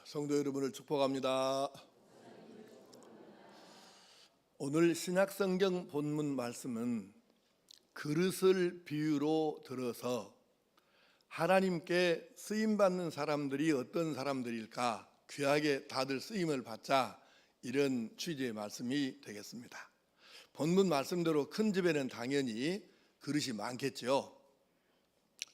성도 여러분을 축복합니다. 오늘 신약성경 본문 말씀은 그릇을 비유로 들어서 하나님께 쓰임받는 사람들이 어떤 사람들일까, 귀하게 다들 쓰임을 받자, 이런 취지의 말씀이 되겠습니다. 본문 말씀대로 큰 집에는 당연히 그릇이 많겠죠.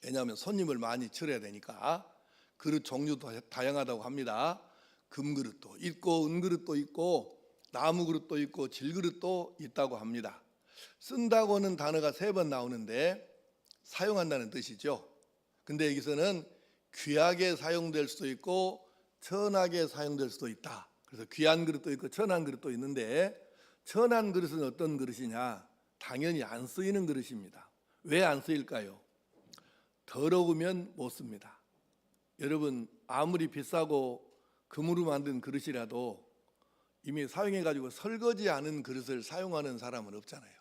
왜냐하면 손님을 많이 치러야 되니까. 그릇 종류도 다양하다고 합니다. 금그릇도 있고 은그릇도 있고 나무 그릇도 있고 질그릇도 있다고 합니다. 쓴다고 하는 단어가 3번 나오는데 사용한다는 뜻이죠. 근데 여기서는 귀하게 사용될 수도 있고 천하게 사용될 수도 있다. 그래서 귀한 그릇도 있고 천한 그릇도 있는데, 천한 그릇은 어떤 그릇이냐? 당연히 안 쓰이는 그릇입니다. 왜 안 쓰일까요? 더러우면 못 씁니다. 여러분, 아무리 비싸고 금으로 만든 그릇이라도 이미 사용해가지고 설거지 않은 그릇을 사용하는 사람은 없잖아요.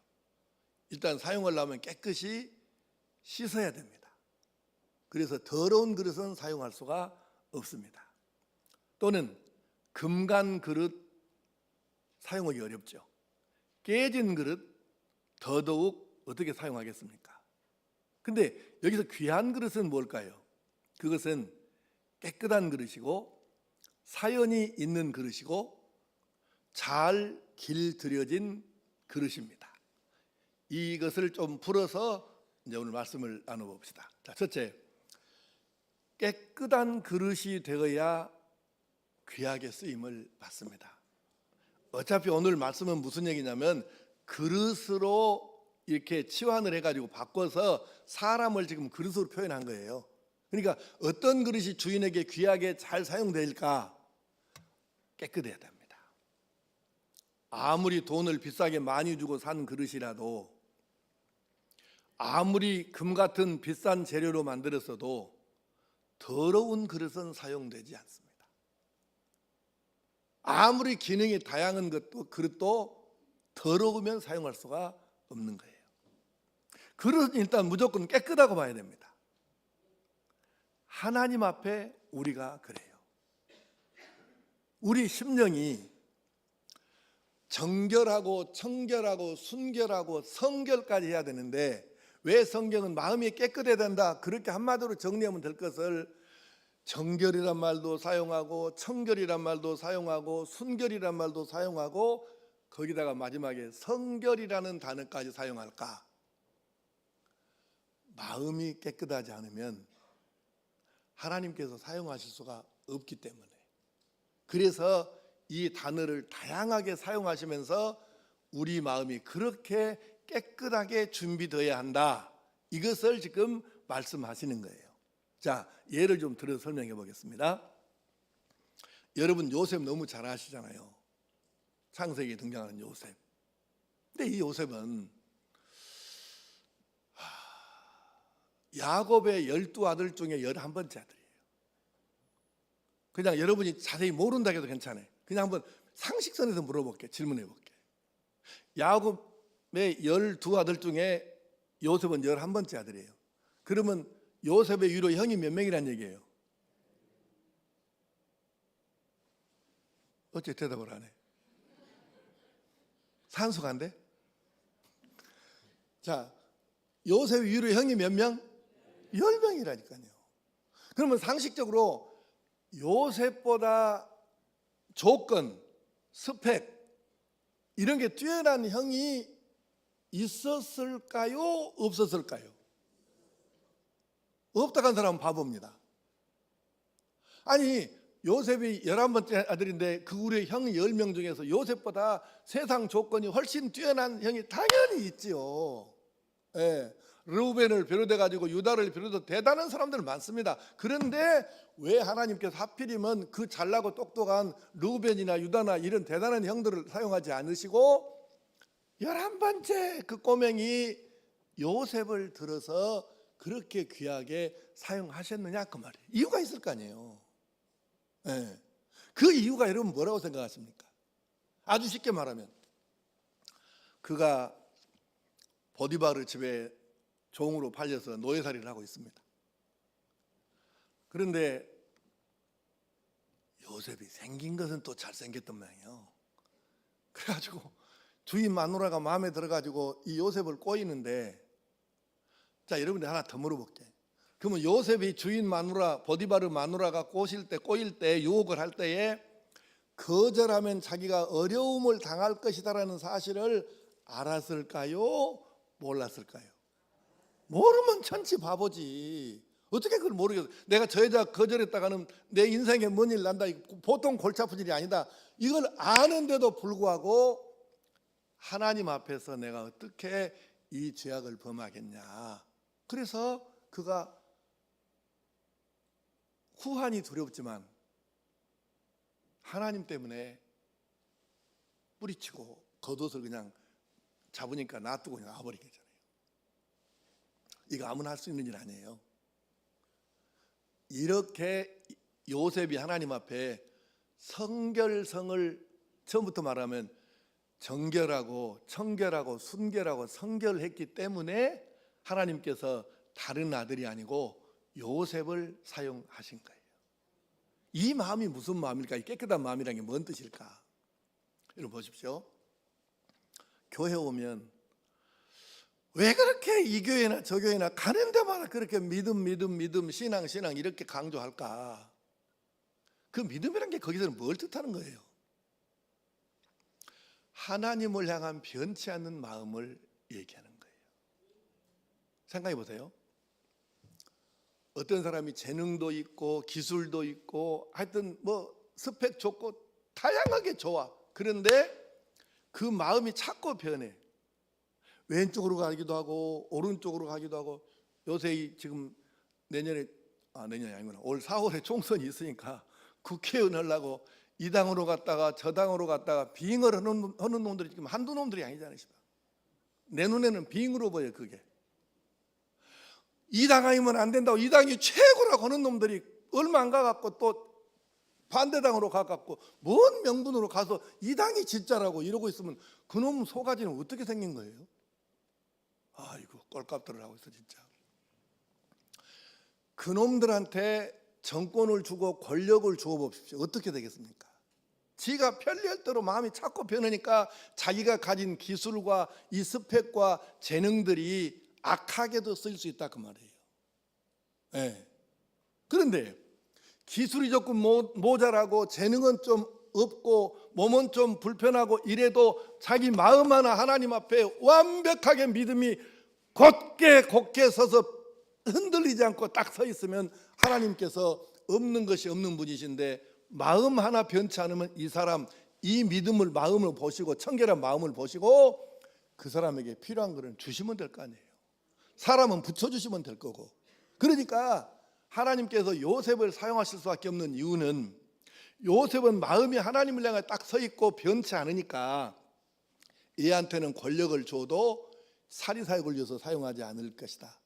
일단 사용하려면 깨끗이 씻어야 됩니다. 그래서 더러운 그릇은 사용할 수가 없습니다. 또는 금간 그릇 사용하기 어렵죠. 깨진 그릇 더더욱 어떻게 사용하겠습니까? 근데 여기서 귀한 그릇은 뭘까요? 그것은 깨끗한 그릇이고 사연이 있는 그릇이고 잘 길들여진 그릇입니다. 이것을 좀 풀어서 이제 오늘 말씀을 나눠봅시다. 자, 첫째, 깨끗한 그릇이 되어야 귀하게 쓰임을 받습니다. 어차피 오늘 말씀은 무슨 얘기냐면 그릇으로 이렇게 치환을 해가지고 바꿔서 사람을 지금 그릇으로 표현한 거예요. 그러니까 어떤 그릇이 주인에게 귀하게 잘 사용될까? 깨끗해야 됩니다. 아무리 돈을 비싸게 많이 주고 산 그릇이라도, 아무리 금 같은 비싼 재료로 만들었어도 더러운 그릇은 사용되지 않습니다. 아무리 기능이 다양한 그릇도 더러우면 사용할 수가 없는 거예요. 그릇은 일단 무조건 깨끗하고 봐야 됩니다. 하나님 앞에 우리가 그래요. 우리 심령이 정결하고 청결하고 순결하고 성결까지 해야 되는데, 왜 성경은 마음이 깨끗해야 된다 그렇게 한마디로 정리하면 될 것을 정결이란 말도 사용하고 청결이란 말도 사용하고 순결이란 말도 사용하고 거기다가 마지막에 성결이라는 단어까지 사용할까? 마음이 깨끗하지 않으면 하나님께서 사용하실 수가 없기 때문에, 그래서 이 단어를 다양하게 사용하시면서 우리 마음이 그렇게 깨끗하게 준비되어야 한다, 이것을 지금 말씀하시는 거예요. 자, 예를 좀 들어 설명해 보겠습니다. 여러분, 요셉 너무 잘 아시잖아요. 창세기에 등장하는 요셉. 근데 이 요셉은 야곱의 12아들 중에 11번째 아들이에요. 그냥 여러분이 자세히 모른다 해도 괜찮아요. 그냥 한번 상식선에서 물어볼게요. 질문해 볼게요. 야곱의 12아들 중에 요셉은 11번째 아들이에요. 그러면 요셉의 위로 형이 몇 명이란 얘기예요? 어째 대답을 안 해? 산수가 안 돼? 자, 요셉 위로 형이 몇 명? 10명이라니까요. 그러면 상식적으로 요셉보다 조건, 스펙 이런 게 뛰어난 형이 있었을까요? 없었을까요? 없다고 한 사람은 바보입니다. 아니, 요셉이 11번째 아들인데 그 우리 형 10명 중에서 요셉보다 세상 조건이 훨씬 뛰어난 형이 당연히 있지요. 예. 르우벤을 비롯해 가지고 유다를 비롯해 대단한 사람들 많습니다. 그런데 왜 하나님께서 하필이면 그 잘나고 똑똑한 르우벤이나 유다나 이런 대단한 형들을 사용하지 않으시고 11번째 그 꼬맹이 요셉을 들어서 그렇게 귀하게 사용하셨느냐, 그 말이에요. 이유가 있을 거 아니에요. 예. 그 이유가 여러분 뭐라고 생각하십니까? 아주 쉽게 말하면 그가 보디바르 집에 종으로 팔려서 노예살이를 하고 있습니다. 그런데 요셉이 생긴 것은 또 잘생겼단 말이에요. 그래가지고 주인 마누라가 마음에 들어가지고 이 요셉을 꼬이는데, 자, 여러분들 하나 더 물어볼게. 그러면 요셉이 주인 마누라 보디바르 마누라가 꼬일 때 유혹을 할 때에 거절하면 자기가 어려움을 당할 것이다라는 사실을 알았을까요? 몰랐을까요? 모르면 천치 바보지. 어떻게 그걸 모르겠어? 내가 저 여자 거절했다가는 내 인생에 뭔 일 난다. 보통 골치 아픈 일이 아니다. 이걸 아는데도 불구하고 하나님 앞에서 내가 어떻게 이 죄악을 범하겠냐. 그래서 그가 후환이 두렵지만 하나님 때문에 뿌리치고 겉옷을 그냥 잡으니까 놔두고 그냥 와버리겠잖아요. 이거 아무나 할 수 있는 일 아니에요. 이렇게 요셉이 하나님 앞에 성결성을 처음부터 말하면 정결하고 청결하고 순결하고 성결했기 때문에 하나님께서 다른 아들이 아니고 요셉을 사용하신 거예요. 이 마음이 무슨 마음일까? 이 깨끗한 마음이라는 게 뭔 뜻일까? 여러분 보십시오. 교회 오면 왜 그렇게 이 교회나 저 교회나 가는 데마다 그렇게 믿음 신앙 이렇게 강조할까? 그 믿음이란 게 거기서는 뭘 뜻하는 거예요? 하나님을 향한 변치 않는 마음을 얘기하는 거예요. 생각해 보세요. 어떤 사람이 재능도 있고 기술도 있고 하여튼 뭐 스펙 좋고 다양하게 좋아. 그런데 그 마음이 자꾸 변해. 왼쪽으로 가기도 하고 오른쪽으로 가기도 하고. 요새 지금 내년이 아니구나. 올 4월에 총선이 있으니까 국회의원 하려고 이 당으로 갔다가 저 당으로 갔다가 빙을 하는 놈들이 지금 한두 놈들이 아니잖아요. 내 눈에는 빙으로 보여. 그게 이 당 아니면 안 된다고 이 당이 최고라고 하는 놈들이 얼마 안 가갖고 또 반대당으로 가갖고 뭔 명분으로 가서 이 당이 진짜라고 이러고 있으면 그놈 속가지는 어떻게 생긴 거예요? 아이고 꼴값들을 하고 있어 진짜. 그놈들한테 정권을 주고 권력을 주어 봅십시오. 어떻게 되겠습니까? 지가 편리할 대로 마음이 자꾸 변하니까 자기가 가진 기술과 이 스펙과 재능들이 악하게도 쓸 수 있다 그 말이에요. 네. 그런데 기술이 조금 모자라고 재능은 좀 없고 몸은 좀 불편하고 이래도 자기 마음 하나 하나님 앞에 완벽하게 믿음이 곧게 서서 흔들리지 않고 딱 서 있으면 하나님께서 없는 것이 없는 분이신데 마음 하나 변치 않으면 이 사람 이 믿음을 마음을 보시고 청결한 마음을 보시고 그 사람에게 필요한 것은 주시면 될 거 아니에요. 사람은 붙여주시면 될 거고. 그러니까 하나님께서 요셉을 사용하실 수밖에 없는 이유는 요셉은 마음이 하나님을 향해 딱 서 있고 변치 않으니까 얘한테는 권력을 줘도 사리사욕을 위해서 사용하지 않을 것이다.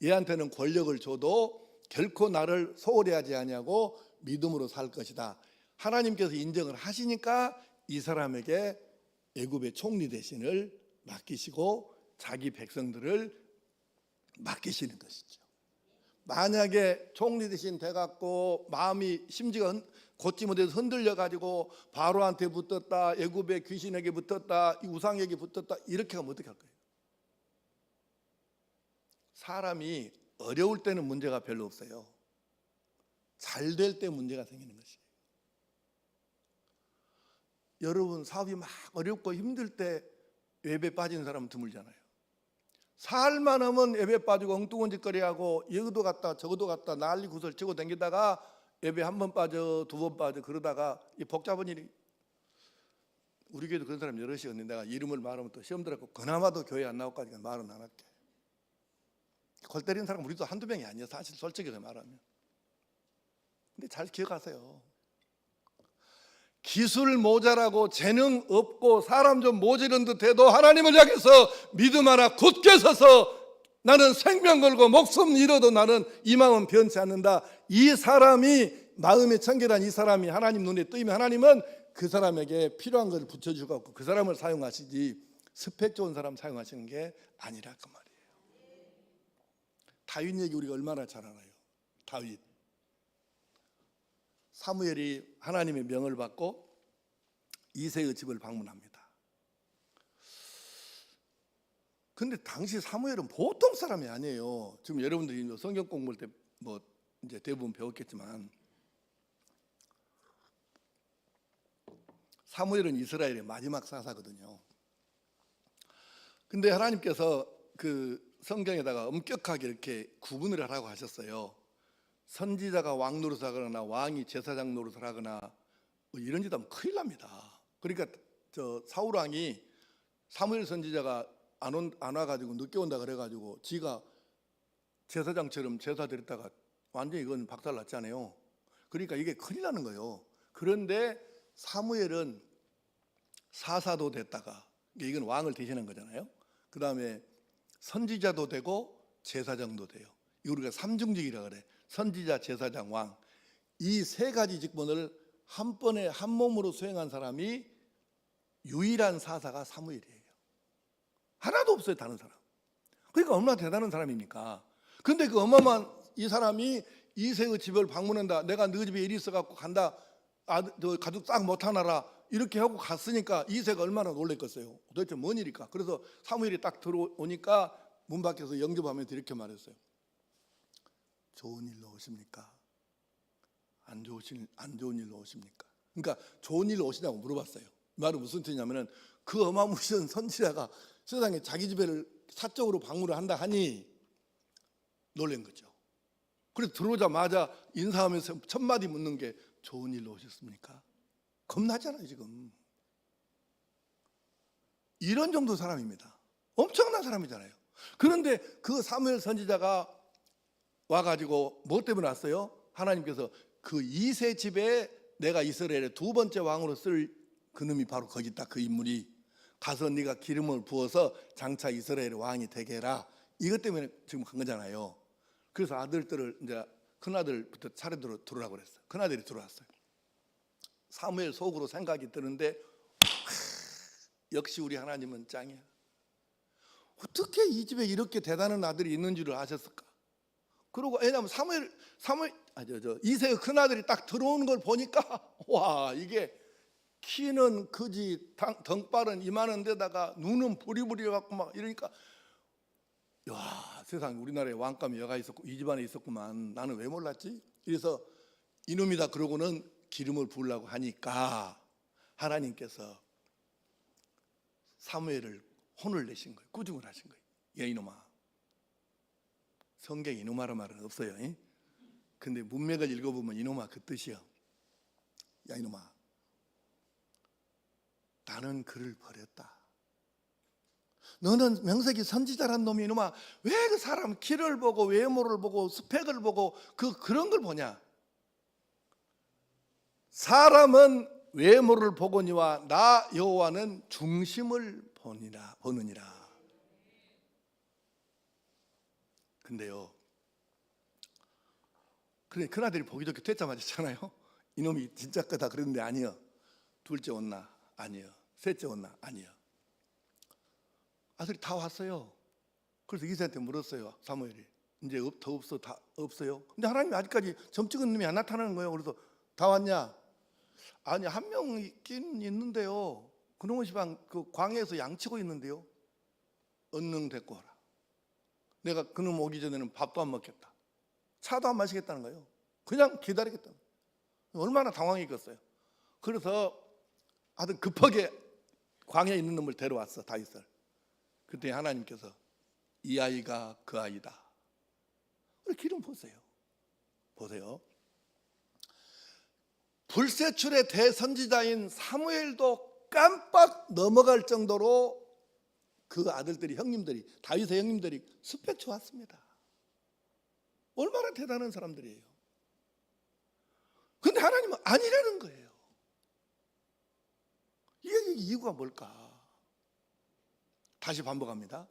얘한테는 권력을 줘도 결코 나를 소홀히 하지 아니하고 믿음으로 살 것이다. 하나님께서 인정을 하시니까 이 사람에게 애굽의 총리 대신을 맡기시고 자기 백성들을 맡기시는 것이죠. 만약에 총리 대신 돼갖고 마음이 심지가 곧지 못해서 흔들려가지고 바로한테 붙었다, 애굽의 귀신에게 붙었다, 이 우상에게 붙었다 이렇게 하면 어떻게 할 거예요? 사람이 어려울 때는 문제가 별로 없어요. 잘 될 때 문제가 생기는 것이에요. 여러분 사업이 막 어렵고 힘들 때 예배 빠지는 사람은 드물잖아요. 살만 하면 예배 빠지고 엉뚱한 짓거리하고 여기도 갔다 저기도 갔다 난리 구설 치고 다니다가 예배 한 번 빠져 두 번 빠져 그러다가 이 복잡한 일이 우리 교회도 그런 사람 여럿이 있는데 내가 이름을 말하면 또 시험 들었고 그나마도 교회 안 나올까니까 말은 안 할게. 골 때리는 사람 우리도 한두 명이 아니에요. 사실 솔직히 말하면. 근데 잘 기억하세요. 기술 모자라고 재능 없고 사람 좀 모자란 듯해도 하나님을 향해서 믿음 하나 굳게 서서 나는 생명 걸고 목숨 잃어도 나는 이 마음은 변치 않는다. 이 사람이 마음에 청결한 이 사람이 하나님 눈에 뜨이면 하나님은 그 사람에게 필요한 것을 붙여주고 그 사람을 사용하시지 스펙 좋은 사람 사용하시는 게 아니라 그 말이에요. 다윗 얘기 우리가 얼마나 잘 알아요. 다윗 사무엘이 하나님의 명을 받고 이새의 집을 방문합니다. 근데 당시 사무엘은 보통 사람이 아니에요. 지금 여러분들이 성경 공부할 때 뭐 이제 대부분 배웠겠지만, 사무엘은 이스라엘의 마지막 사사거든요. 근데 하나님께서 그 성경에다가 엄격하게 이렇게 구분을 하라고 하셨어요. 선지자가 왕 노릇을 하거나 왕이 제사장 노릇을 하거나 뭐 이런 짓 하면 큰일 납니다. 그러니까 저 사울 왕이 사무엘 선지자가 안 와가지고 늦게 온다 그래가지고 지가 제사장처럼 제사 드렸다가 완전히 이건 박살났잖아요. 그러니까 이게 큰일 나는 거예요. 그런데 사무엘은 사사도 됐다가, 이건 왕을 대신한 거잖아요. 그 다음에 선지자도 되고 제사장도 돼요. 이거 우리가 삼중직이라 그래. 선지자, 제사장, 왕. 이 세 가지 직분을 한 번에 한 몸으로 수행한 사람이 유일한 사사가 사무엘이에요. 하나도 없어요, 다른 사람. 그러니까 얼마나 대단한 사람입니까? 근데 그 어마어마한 이 사람이 이새의 집을 방문한다. 내가 너희 집에 일이 있어갖고 간다. 너 가족 싹 못하나라. 이렇게 하고 갔으니까 이새가 얼마나 놀랬겠어요. 도대체 뭔 일일까? 그래서 사무엘이 딱 들어오니까 문 밖에서 영접하면서 이렇게 말했어요. 좋은 일로 오십니까? 안 좋은 일로 오십니까? 그러니까 좋은 일로 오시냐고 물어봤어요. 이 말은 무슨 뜻이냐면은 그 어마무시한 선지자가 세상에 자기 집에를 사적으로 방문을 한다 하니 놀란 거죠. 그래서 들어오자마자 인사하면서 첫 마디 묻는 게 좋은 일로 오셨습니까? 겁나잖아요, 지금. 이런 정도 사람입니다. 엄청난 사람이잖아요. 그런데 그 사무엘 선지자가 와가지고 뭐 때문에 왔어요? 하나님께서 그 이새 집에 내가 이스라엘의 두 번째 왕으로 쓸 그놈이 바로 거기 있다. 그 인물이 가서 네가 기름을 부어서 장차 이스라엘의 왕이 되게 해라. 이것 때문에 지금 간 거잖아요. 그래서 아들들을 이제 큰아들부터 차례대로 들어오라고 그랬어요. 큰아들이 들어왔어요. 사무엘 속으로 생각이 드는데 역시 우리 하나님은 짱이야. 어떻게 이 집에 이렇게 대단한 아들이 있는 줄을 아셨을까? 그리고 왜냐하면 이새의 큰아들이 딱 들어오는 걸 보니까 와, 이게 키는 크지 덩발은 이만한 데다가 눈은 부리부리 갖고 막 이러니까 야, 세상에 우리나라에 왕감이 여가 있었고 이 집안에 있었구만. 나는 왜 몰랐지? 그래서 이놈이다 그러고는 기름을 부으려고 하니까 하나님께서 사무엘을 혼을 내신 거예요. 꾸중을 하신 거예요. 야 이놈아. 성경에 이놈아란 말은 없어요. 근데 문맥을 읽어보면 이놈아 그 뜻이야. 야 이놈아, 나는 그를 버렸다. 너는 명색이 선지자란 놈이 이놈아 왜 그 사람 키를 보고 외모를 보고 스펙을 보고 그런 걸 보냐? 사람은 외모를 보거니와 나 여호와는 중심을 보느니라. 근데요, 그래 큰아들이 보기 좋게 됐자마자 있잖아요. 이놈이 진짜 거다 그랬는데 아니요. 둘째 온나? 아니요. 셋째 온나? 아니요. 아들이 다 왔어요. 그래서 이새한테 물었어요. 사무엘이 이제 더 없어? 다 없어요? 근데 하나님이 아직까지 점 찍은 놈이 안 나타나는 거예요. 그래서 다 왔냐? 아니 한 명 있긴 있는데요. 그놈의 시방 그 광야에서 양치고 있는데요. 언능 데리고 와라. 내가 그놈 오기 전에는 밥도 안 먹겠다. 차도 안 마시겠다는 거예요. 그냥 기다리겠다. 얼마나 당황했겠어요. 그래서 아들 급하게 광야에 있는 놈을 데려왔어. 다윗을. 그때 하나님께서 이 아이가 그 아이다. 기름 부으세요. 보세요. 불세출의 대선지자인 사무엘도 깜빡 넘어갈 정도로 그 아들들이 형님들이 다윗의 형님들이 스펙 좋았습니다. 얼마나 대단한 사람들이에요. 근데 하나님은 아니라는 거예요. 이게 이유가 뭘까? 다시 반복합니다.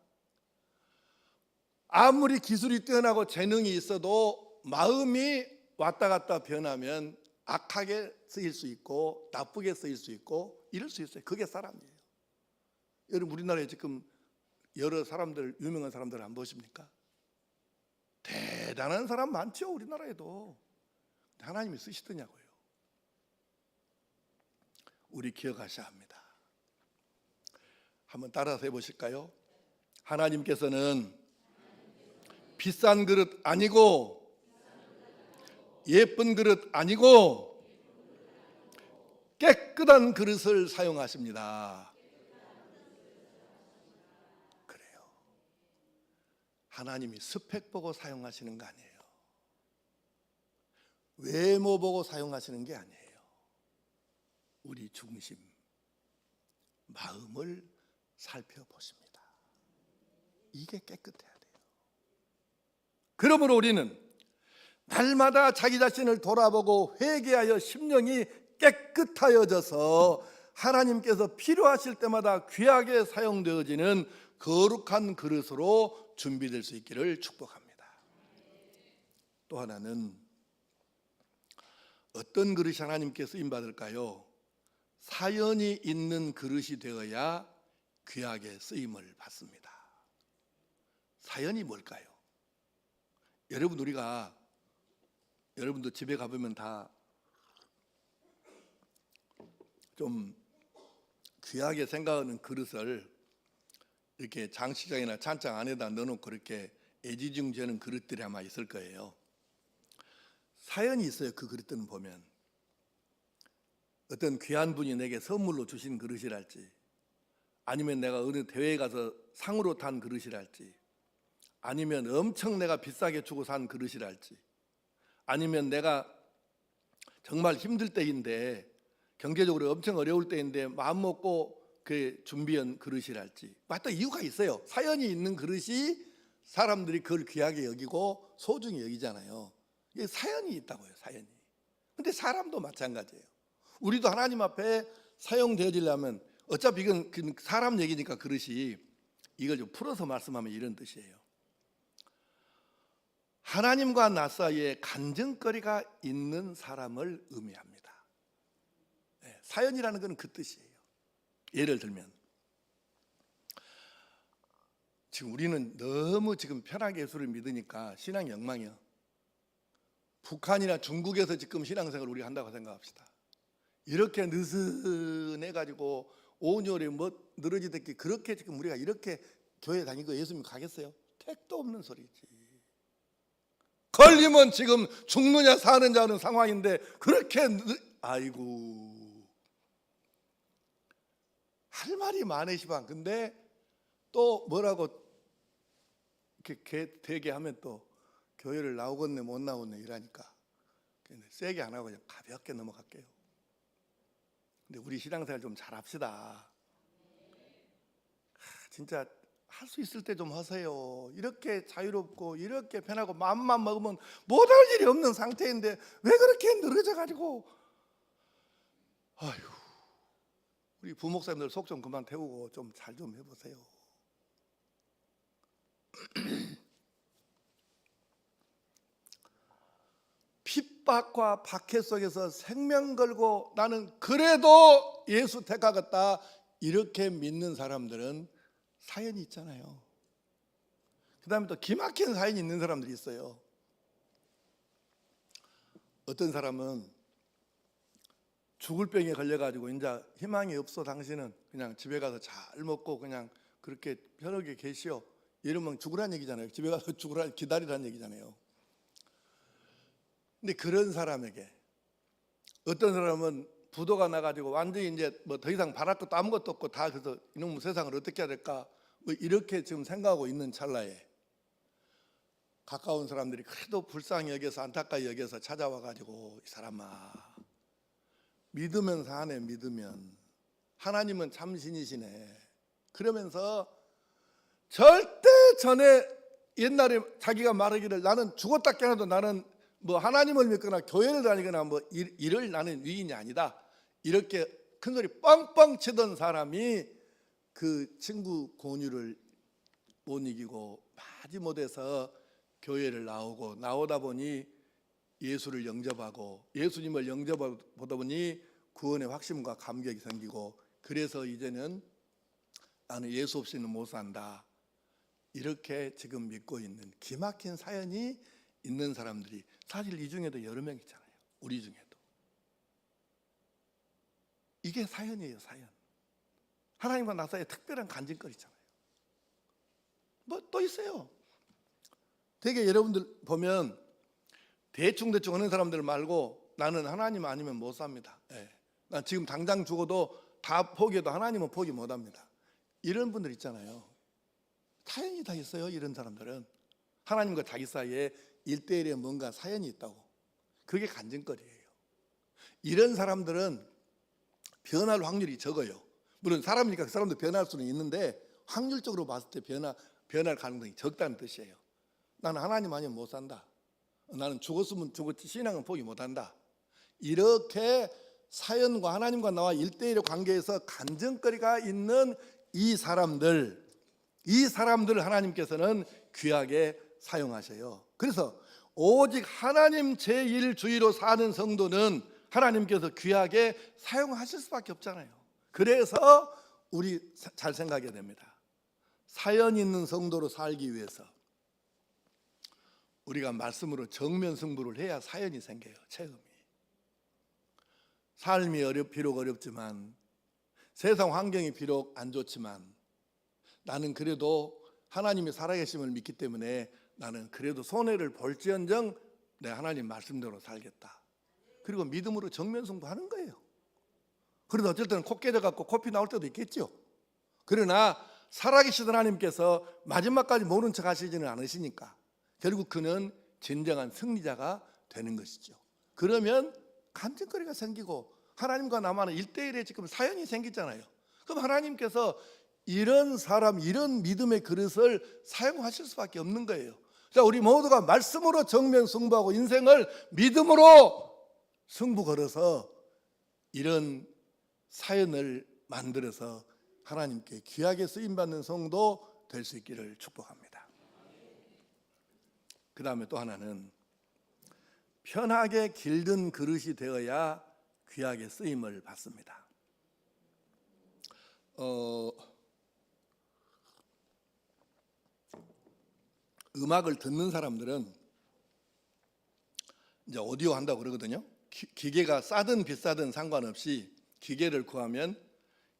아무리 기술이 뛰어나고 재능이 있어도 마음이 왔다 갔다 변하면 악하게 쓰일 수 있고 나쁘게 쓰일 수 있고 이럴 수 있어요. 그게 사람이에요. 여러분 우리나라에 지금 여러 사람들 유명한 사람들 안 보십니까? 대단한 사람 많죠. 우리나라에도. 하나님이 쓰시더냐고요. 우리 기억하셔야 합니다. 한번 따라서 해보실까요? 하나님께서는 비싼 그릇 아니고 예쁜 그릇 아니고 깨끗한 그릇을 사용하십니다. 그래요. 하나님이 스펙 보고 사용하시는 거 아니에요. 외모 보고 사용하시는 게 아니에요. 우리 중심, 마음을 살펴보십니다. 이게 깨끗해야 돼요. 그러므로 우리는 날마다 자기 자신을 돌아보고 회개하여 심령이 깨끗하여져서 하나님께서 필요하실 때마다 귀하게 사용되어지는 거룩한 그릇으로 준비될 수 있기를 축복합니다. 또 하나는 어떤 그릇이 하나님께 쓰임받을까요? 사연이 있는 그릇이 되어야 귀하게 쓰임을 받습니다. 사연이 뭘까요? 여러분도 집에 가보면 다 좀 귀하게 생각하는 그릇을 이렇게 장식장이나 찬장 안에다 넣어놓고 그렇게 애지중지하는 그릇들이 아마 있을 거예요. 사연이 있어요. 그 그릇들은 보면 어떤 귀한 분이 내게 선물로 주신 그릇이랄지, 아니면 내가 어느 대회에 가서 상으로 탄 그릇이랄지, 아니면 엄청 내가 비싸게 주고 산 그릇이랄지, 아니면 내가 정말 힘들 때인데 경제적으로 엄청 어려울 때인데 마음 먹고 그 준비한 그릇이랄지, 맞다, 이유가 있어요. 사연이 있는 그릇이 사람들이 그걸 귀하게 여기고 소중히 여기잖아요. 이게 사연이 있다고요. 사연이. 근데 사람도 마찬가지예요. 우리도 하나님 앞에 사용되어지려면, 어차피 이건 사람 얘기니까 그릇이, 이걸 좀 풀어서 말씀하면 이런 뜻이에요. 하나님과 나 사이에 간증거리가 있는 사람을 의미합니다. 사연이라는 것은 그 뜻이에요. 예를 들면 지금 우리는 너무 지금 편하게 예수를 믿으니까 신앙이 엉망이야. 북한이나 중국에서 지금 신앙생활을 우리가 한다고 생각합시다. 이렇게 느슨해가지고 온열에 늘어지듯이 그렇게 지금 우리가 이렇게 교회 다니고 예수 믿고 가겠어요? 택도 없는 소리지. 걸리면 지금 죽느냐 사느냐 하는 상황인데 그렇게 아이고, 할 말이 많으시방. 근데 또 뭐라고 이렇게 되게 하면 또 교회를 나오겠네 못 나오겠네 이러니까 세게 안 하고 그냥 가볍게 넘어갈게요. 근데 우리 신앙생활 좀 잘합시다. 진짜 할 수 있을 때 좀 하세요. 이렇게 자유롭고 이렇게 편하고 마음만 먹으면 못할 일이 없는 상태인데 왜 그렇게 늘어져가지고, 아휴, 우리 부목사님들 속 좀 그만 태우고 좀 잘 좀 해보세요. 핍박과 박해 속에서 생명 걸고 나는 그래도 예수 택하겠다 이렇게 믿는 사람들은 사연이 있잖아요. 그 다음에 또 기막힌 사연이 있는 사람들이 있어요. 어떤 사람은 죽을 병에 걸려가지고 이제 희망이 없어 당신은 그냥 집에 가서 잘 먹고 그냥 그렇게 편하게 계시오 이러면 죽으란 얘기잖아요. 집에 가서 죽으라 기다리란 얘기잖아요. 근데 그런 사람에게 어떤 사람은 부도가 나가지고 완전히 이제 뭐 더 이상 바랄 것도 아무것도 없고 다 그래서 이놈의 세상을 어떻게 해야 될까 뭐 이렇게 지금 생각하고 있는 찰나에 가까운 사람들이 그래도 불쌍히 여겨서 안타까이 여겨서 찾아와가지고, 이 사람아 믿으면 사네, 믿으면 하나님은 참신이시네 그러면서 절대 전에 옛날에 자기가 말하기를 나는 죽었다 깨어나도 나는 뭐 하나님을 믿거나 교회를 다니거나 뭐 이럴 나는 위인이 아니다 이렇게 큰 소리 뻥뻥 치던 사람이 그 친구 권유를 못 이기고 마지못해서 교회를 나오다 보니 예수를 영접하고 예수님을 영접하다 보니 구원의 확신과 감격이 생기고, 그래서 이제는 나는 예수 없이는 못 산다 이렇게 지금 믿고 있는 기막힌 사연이 있는 사람들이 사실 이 중에도 여러 명 있잖아요. 우리 중에도. 이게 사연이에요, 사연. 하나님과 나 사이에 특별한 간증거리잖아요. 뭐 또 있어요. 되게 여러분들 보면 대충 하는 사람들 말고 나는 하나님 아니면 못 삽니다. 예. 난 지금 당장 죽어도 다 포기해도 하나님은 포기 못 합니다. 이런 분들 있잖아요. 사연이 다 있어요. 이런 사람들은 하나님과 자기 사이에 1대1에 뭔가 사연이 있다고. 그게 간증거리예요. 이런 사람들은 변할 확률이 적어요. 물론 사람이니까 그 사람도 변할 수는 있는데 확률적으로 봤을 때 변할 가능성이 적다는 뜻이에요. 나는 하나님 아니면 못 산다. 나는 죽었으면 죽었지 신앙은 포기 못 한다. 이렇게 사연과 하나님과 나와 1대1의 관계에서 간증거리가 있는 이 사람들 하나님께서는 귀하게 사용하셔요. 그래서 오직 하나님 제1주의로 사는 성도는 하나님께서 귀하게 사용하실 수밖에 없잖아요. 그래서 우리 잘 생각해야 됩니다. 사연 있는 성도로 살기 위해서 우리가 말씀으로 정면 승부를 해야 사연이 생겨요. 체험이. 삶이 비록 어렵지만, 세상 환경이 비록 안 좋지만, 나는 그래도 하나님이 살아계심을 믿기 때문에 나는 그래도 손해를 볼지언정 내 하나님 말씀대로 살겠다. 그리고 믿음으로 정면 승부하는 거예요. 그래도 어쩔 때는 코 깨져갖고 코피 나올 때도 있겠죠. 그러나 살아계신 하나님께서 마지막까지 모른 척 하시지는 않으시니까 결국 그는 진정한 승리자가 되는 것이죠. 그러면 간증거리가 생기고 하나님과 나만은 1대1의 지금 사연이 생기잖아요. 그럼 하나님께서 이런 사람, 이런 믿음의 그릇을 사용하실 수밖에 없는 거예요. 자, 우리 모두가 말씀으로 정면 승부하고 인생을 믿음으로 승부 걸어서 이런 사연을 만들어서 하나님께 귀하게 쓰임받는 성도 될 수 있기를 축복합니다. 그 다음에 또 하나는 편하게 길든 그릇이 되어야 귀하게 쓰임을 받습니다. 음악을 듣는 사람들은 이제 오디오 한다고 그러거든요. 기계가 싸든 비싸든 상관없이 기계를 구하면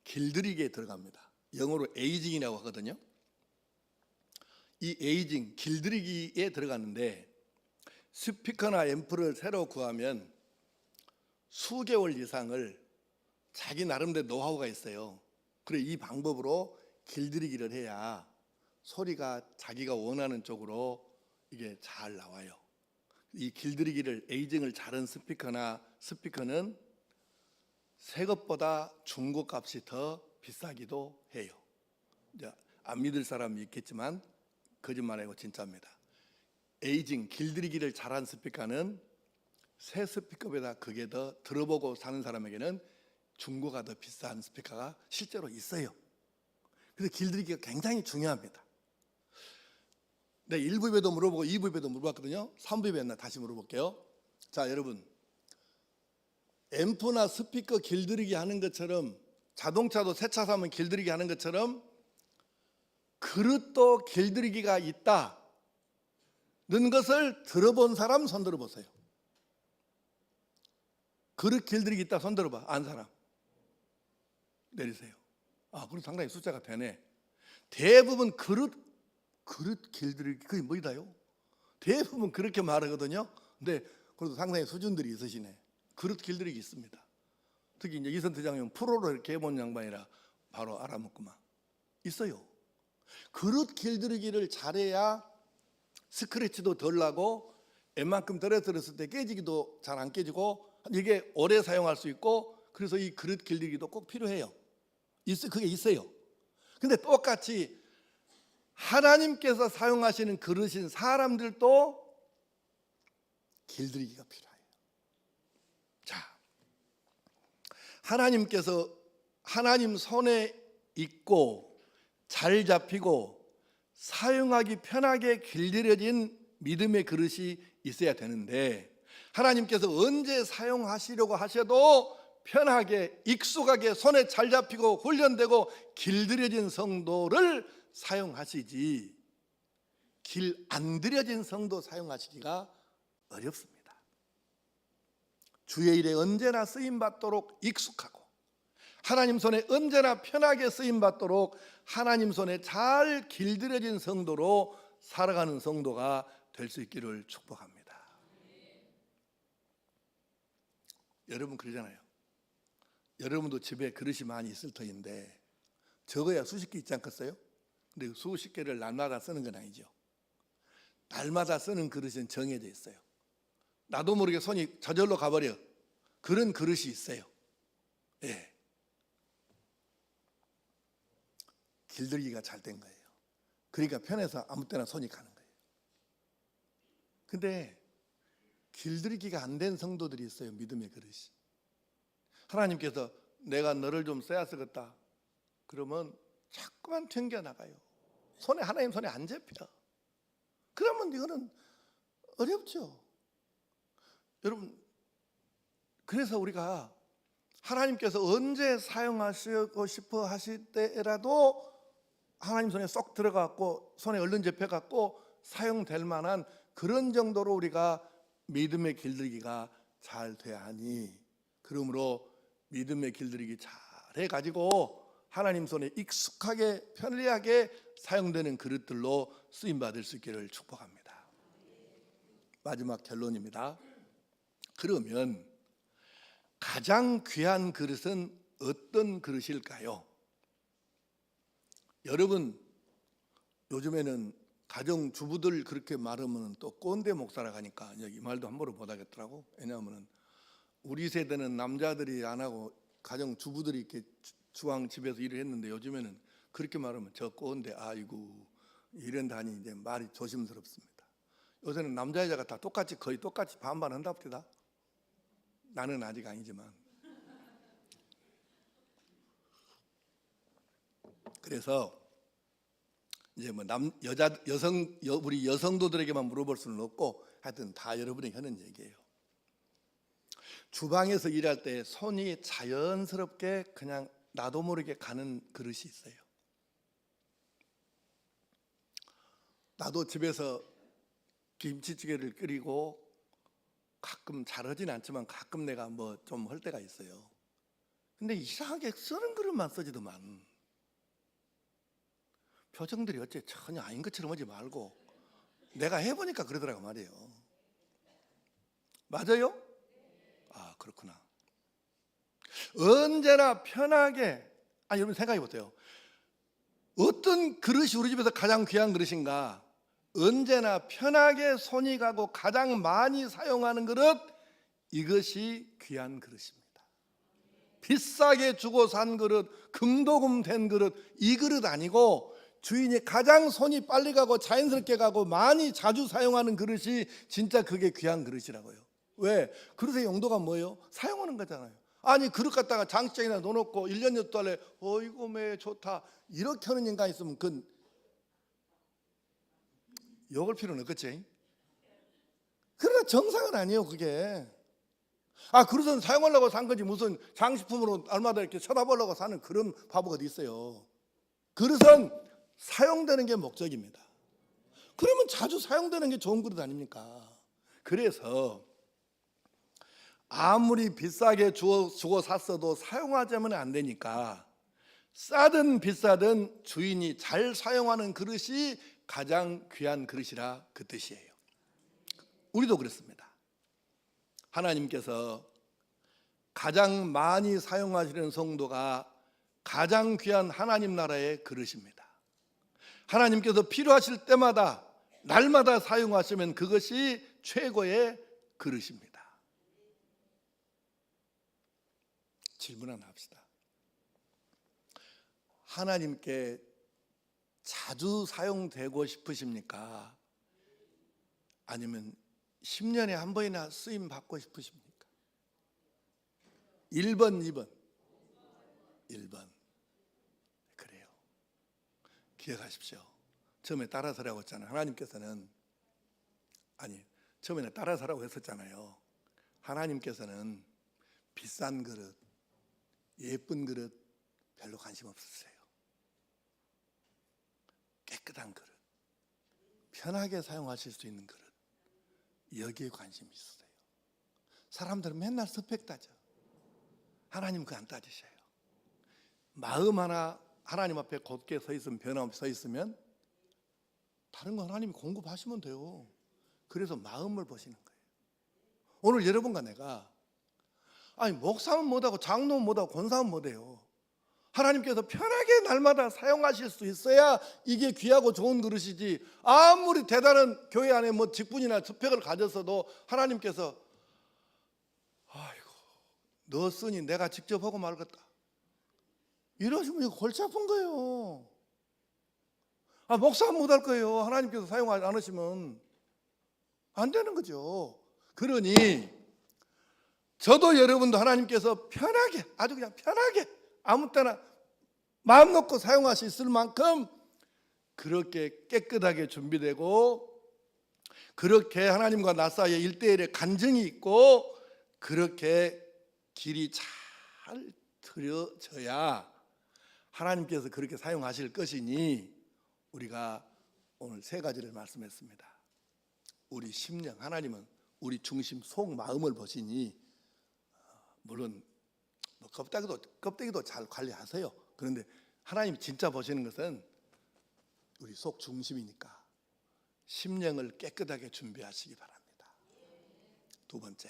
길들이기에 들어갑니다. 영어로 에이징이라고 하거든요. 이 에이징, 길들이기에 들어가는데 스피커나 앰프를 새로 구하면 수개월 이상을 자기 나름대로 노하우가 있어요. 그래 이 방법으로 길들이기를 해야 소리가 자기가 원하는 쪽으로 이게 잘 나와요. 이 길들이기를 에이징을 잘한 스피커는 새 것보다 중고 값이 더 비싸기도 해요. 이제 안 믿을 사람이 있겠지만 거짓말이고 진짜입니다. 에이징 길들이기를 잘한 스피커는 새 스피커보다 그게 더 들어보고 사는 사람에게는 중고가 더 비싼 스피커가 실제로 있어요. 그래서 길들이기가 굉장히 중요합니다. 네, 1부에도 물어보고 2부에도 물어봤거든요. 3부에 다시 물어볼게요. 자, 여러분, 앰프나 스피커 길들이기 하는 것처럼, 자동차도 새 차 사면 길들이기 하는 것처럼 그릇도 길들이기가 있다는 것을 들어본 사람 손 들어보세요. 그릇 길들이기 있다 손 들어봐. 안 사람 내리세요. 아, 그럼 상당히 숫자가 되네. 대부분 그릇 길들이기 그게 뭐이다요? 대부분 그렇게 말하거든요. 근데 그래도 상당히 수준들이 있으시네. 그릇 길들이기 있습니다. 특히 이제 이선 대장님 프로로 이렇게 해본 양반이라 바로 알아먹구만. 있어요. 그릇 길들이기를 잘해야 스크래치도 덜 나고 웬만큼 떨어뜨렸을 때 깨지기도 잘 안 깨지고 이게 오래 사용할 수 있고, 그래서 이 그릇 길들이기도 꼭 필요해요. 그게 있어요. 근데 똑같이 하나님께서 사용하시는 그릇인 사람들도 길들이기가 필요해요. 자, 하나님께서 하나님 손에 있고 잘 잡히고 사용하기 편하게 길들여진 믿음의 그릇이 있어야 되는데, 하나님께서 언제 사용하시려고 하셔도 편하게 익숙하게 손에 잘 잡히고 훈련되고 길들여진 성도를 사용하시지 길 안 들여진 성도 사용하시기가 어렵습니다. 주의 일에 언제나 쓰임받도록 익숙하고 하나님 손에 언제나 편하게 쓰임 받도록 하나님 손에 잘 길들여진 성도로 살아가는 성도가 될 수 있기를 축복합니다. 여러분 그러잖아요. 여러분도 집에 그릇이 많이 있을 터인데 적어야 수십 개 있지 않겠어요? 근데 수십 개를 날마다 쓰는 건 아니죠. 날마다 쓰는 그릇은 정해져 있어요. 나도 모르게 손이 저절로 가버려. 그런 그릇이 있어요. 예. 길들이기가 잘 된 거예요. 그러니까 편해서 아무 때나 손이 가는 거예요. 근데 길들이기가 안 된 성도들이 있어요. 믿음의 그릇이. 하나님께서 내가 너를 좀 써야 쓰겠다 그러면 자꾸만 튕겨나가요. 하나님 손에 안 잡혀. 그러면 이거는 어렵죠. 여러분, 그래서 우리가 하나님께서 언제 사용하시고 싶어 하실 때라도 하나님 손에 쏙 들어갔고 손에 얼른 잡혀갖고 사용될 만한 그런 정도로 우리가 믿음의 길들이기가 잘 돼야 하니, 그러므로 믿음의 길들이기 잘 해가지고 하나님 손에 익숙하게 편리하게 사용되는 그릇들로 쓰임받을 수 있기를 축복합니다. 마지막 결론입니다. 그러면 가장 귀한 그릇은 어떤 그릇일까요? 여러분, 요즘에는 가정주부들 그렇게 말하면 또 꼰대 목사라 하니까 이 말도 함부로 못하겠더라고. 왜냐하면 우리 세대는 남자들이 안 하고 가정주부들이 이렇게 주방 집에서 일을 했는데 요즘에는 그렇게 말하면 저 꼰대 아이고 이런다니 이제 말이 조심스럽습니다. 요새는 남자 여자가 다 거의 똑같이 반반 한답니다. 나는 아직 아니지만. 그래서 이제 뭐 우리 여성도들에게만 물어볼 수는 없고 하여튼 다 여러분이 하는 얘기예요. 주방에서 일할 때 손이 자연스럽게 그냥 나도 모르게 가는 그릇이 있어요. 나도 집에서 김치찌개를 끓이고 가끔 잘하진 않지만 가끔 내가 뭐 좀 할 때가 있어요. 근데 이상하게 쓰는 그릇만 쓰지도만 표정들이 어째 전혀 아닌 것처럼 하지 말고 내가 해보니까 그러더라고 말이에요. 맞아요? 아, 그렇구나. 언제나 편하게, 여러분 생각해 보세요. 어떤 그릇이 우리 집에서 가장 귀한 그릇인가? 언제나 편하게 손이 가고 가장 많이 사용하는 그릇, 이것이 귀한 그릇입니다. 비싸게 주고 산 그릇, 금도금 된 그릇, 이 그릇 아니고 주인이 가장 손이 빨리 가고 자연스럽게 가고 많이 자주 사용하는 그릇이 진짜 그게 귀한 그릇이라고요. 왜? 그릇의 용도가 뭐예요? 사용하는 거잖아요. 아니 그릇 갖다가 장식장에다 넣어놓고 1년 6달에 어이구 매 좋다 이렇게 하는 인간 있으면 그건 욕을 필요는 없겠지. 그러나 정상은 아니에요 그게. 그릇은 사용하려고 산 거지 무슨 장식품으로 날마다 이렇게 쳐다보려고 사는 그런 바보가 어디 있어요. 그릇은 사용되는 게 목적입니다. 그러면 자주 사용되는 게 좋은 그릇 아닙니까? 그래서 아무리 비싸게 주고 샀어도 사용하자면 안 되니까 싸든 비싸든 주인이 잘 사용하는 그릇이 가장 귀한 그릇이라 그 뜻이에요. 우리도 그렇습니다. 하나님께서 가장 많이 사용하시는 성도가 가장 귀한 하나님 나라의 그릇입니다. 하나님께서 필요하실 때마다 날마다 사용하시면 그것이 최고의 그릇입니다. 질문 하나 합시다. 하나님께 자주 사용되고 싶으십니까? 아니면 10년에 한 번이나 쓰임 받고 싶으십니까? 1번, 2번. 1번. 그래요. 기억하십시오. 처음에 따라서라고 했잖아요. 하나님께서는 처음에는 따라서라고 했었잖아요. 하나님께서는 비싼 그릇, 예쁜 그릇 별로 관심 없으세요. 깨끗한 그릇, 편하게 사용하실 수 있는 그릇, 여기에 관심이 있으세요. 사람들은 맨날 스펙 따져. 하나님 그거 안 따지셔요. 마음 하나 하나님 앞에 곧게 서 있으면, 변함없이 서 있으면 다른 거 하나님이 공급하시면 돼요. 그래서 마음을 보시는 거예요. 오늘 여러분과 내가 목사면 못하고 장로면 못하고 권사면 못해요. 하나님께서 편하게 날마다 사용하실 수 있어야 이게 귀하고 좋은 그릇이지, 아무리 대단한 교회 안에 직분이나 스펙을 가졌어도 하나님께서 아이고 너 쓰니 내가 직접 하고 말겠다 이러시면 이거 골치 아픈 거예요. 목사는 못할 거예요. 하나님께서 사용하지 않으시면 안 되는 거죠. 그러니 저도 여러분도 하나님께서 편하게, 아주 그냥 편하게 아무 때나 마음 놓고 사용할 수 있을 만큼 그렇게 깨끗하게 준비되고, 그렇게 하나님과 나 사이에 1대1의 간증이 있고, 그렇게 길이 잘 트여져야 하나님께서 그렇게 사용하실 것이니, 우리가 오늘 3가지를 말씀했습니다. 우리 심령, 하나님은 우리 중심 속 마음을 보시니, 물론 껍데기도 잘 관리하세요. 그런데 하나님이 진짜 보시는 것은 우리 속 중심이니까 심령을 깨끗하게 준비하시기 바랍니다. 2번째,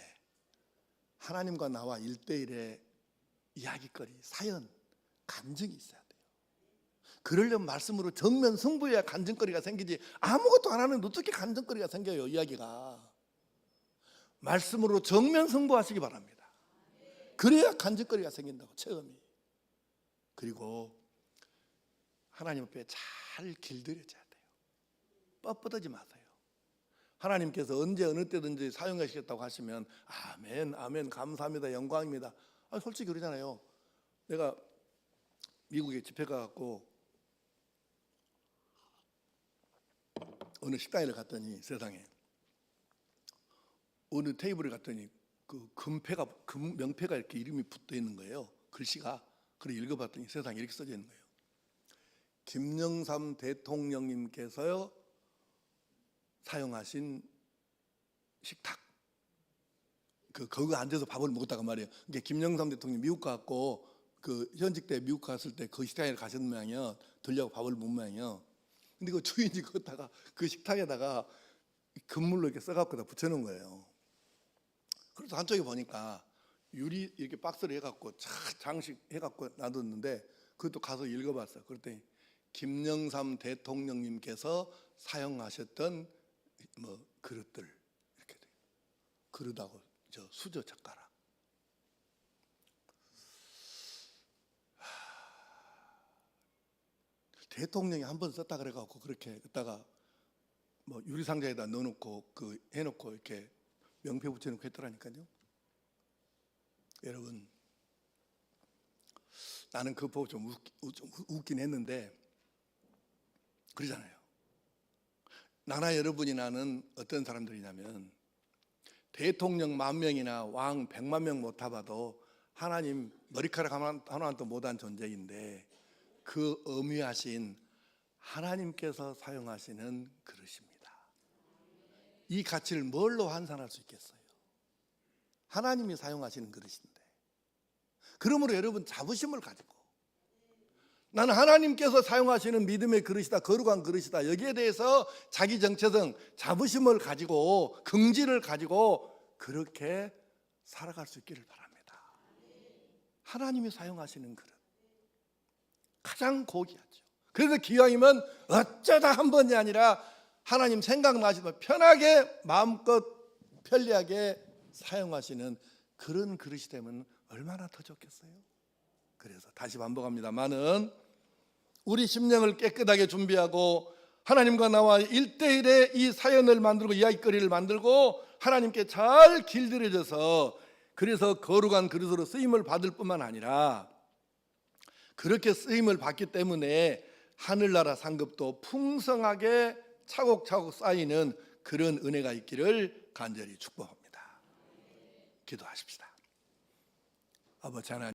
하나님과 나와 1대1의 이야기거리, 사연, 간증이 있어야 돼요. 그러려면 말씀으로 정면 승부해야 간증거리가 생기지, 아무것도 안 하는 어떻게 간증거리가 생겨요. 이야기가 말씀으로 정면 승부하시기 바랍니다. 그래야 간증거리가 생긴다고, 체험이. 그리고 하나님 앞에 잘 길들여져야 돼요. 뻣뻣하지 마세요. 하나님께서 언제 어느 때든지 사용하시겠다고 하시면 아멘, 아멘, 감사합니다, 영광입니다. 솔직히 그러잖아요. 내가 미국에 집회 가갖고 어느 식당에 갔더니, 세상에 어느 테이블에 갔더니 그 명패가 이렇게 이름이 붙어 있는 거예요. 글씨가. 그래 읽어봤더니 세상에 이렇게 써져 있는 거예요. 김영삼 대통령님께서 사용하신 식탁. 거기 앉아서 밥을 먹었다가 말이에요. 이게 김영삼 대통령이 미국 가고 현직 때 미국 갔을 때 그 식당에 가셨는 모양이요. 들려고 밥을 먹은 모양이요. 근데 그 주인이 거기다가 그 식탁에다가 금물로 이렇게 써갖고 다 붙여놓은 거예요. 그래서 한쪽에 보니까 유리 이렇게 박스를 해갖고 장식 해갖고 놔뒀는데, 그것도 가서 읽어봤어요. 그랬더니 김영삼 대통령님께서 사용하셨던 그릇들 이렇게 돼요. 그릇하고 수저 젓가락. 대통령이 한 번 썼다 그래갖고 그렇게 했다가 유리 상자에다 넣어놓고 해놓고 이렇게 명패 붙여놓고 했더라니까요. 여러분, 나는 그거 보고 좀 웃긴 했는데, 그러잖아요. 나나 여러분이 나는 어떤 사람들이냐면, 대통령 10,000명이나 왕 100만 명 못 타봐도 하나님 머리카락 하나도 못한 존재인데, 그 어미하신 하나님께서 사용하시는 그릇입니다. 이 가치를 뭘로 환산할 수 있겠어요? 하나님이 사용하시는 그릇인데. 그러므로 여러분, 자부심을 가지고, 나는 하나님께서 사용하시는 믿음의 그릇이다, 거룩한 그릇이다, 여기에 대해서 자기 정체성, 자부심을 가지고, 긍지를 가지고 그렇게 살아갈 수 있기를 바랍니다. 하나님이 사용하시는 그릇, 가장 고귀하죠. 그래서 기왕이면 어쩌다 한 번이 아니라 하나님 생각나시면 편하게 마음껏 편리하게 사용하시는 그런 그릇이 되면 얼마나 더 좋겠어요. 그래서 다시 반복합니다만은, 우리 심령을 깨끗하게 준비하고 하나님과 나와 1대1의 이 사연을 만들고 이야기거리를 만들고 하나님께 잘 길들여져서, 그래서 거룩한 그릇으로 쓰임을 받을 뿐만 아니라, 그렇게 쓰임을 받기 때문에 하늘나라 상급도 풍성하게 차곡차곡 쌓이는 그런 은혜가 있기를 간절히 축복합니다. 기도하십시다. 아버지 하나님,